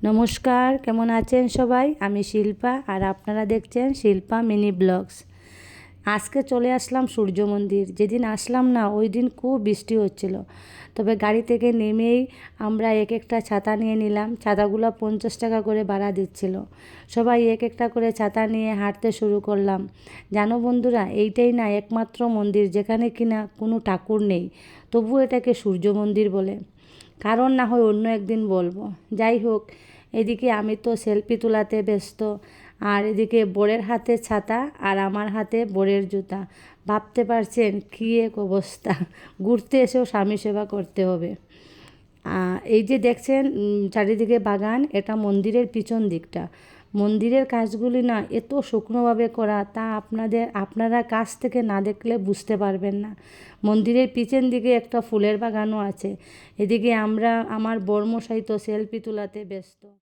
নমস্কার, কেমন আছেন সবাই? আমি শিল্পা আর আপনারা দেখছেন শিল্পা মিনি ব্লগস। আজকে চলে আসলাম সূর্য মন্দির। যেদিন আসলাম না ওই দিন খুব বৃষ্টি হচ্ছিল, তবে গাড়ি থেকে নেমেই আমরা এক একটা ছাতা নিয়ে নিলাম। ছাতাগুলো 50 টাকা করে ভাড়া দিচ্ছিল। সবাই এক একটা করে ছাতা নিয়ে হাঁটতে শুরু করলাম। জানো বন্ধুরা, এইটাই না একমাত্র মন্দির যেখানে কিনা কোনো ঠাকুর নেই, তবু এটাকে সূর্য মন্দির বলে। কারণ না হয় অন্য একদিন বলবো। যাই হোক, এদিকে আমি তো সেলফি তোলাতে ব্যস্ত, আর এদিকে বরের হাতে ছাতা আর আমার হাতে বরের জুতা। ভাবতে পারছেন কী এক অবস্থা! ঘুরতে এসেও স্বামী সেবা করতে হবে। এই যে দেখছেন চারিদিকে বাগান, এটা মন্দিরের পিছন দিকটা। মন্দিরের কাজগুলি না এত শুকনোভাবে করা, তা আপনারা কাছ থেকে না দেখলে বুঝতে পারবেন না। মন্দিরের পিছন দিকে একটা ফুলের বাগানও আছে। এদিকে আমার বরমশাই তো সেলফি তোলাতে ব্যস্ত।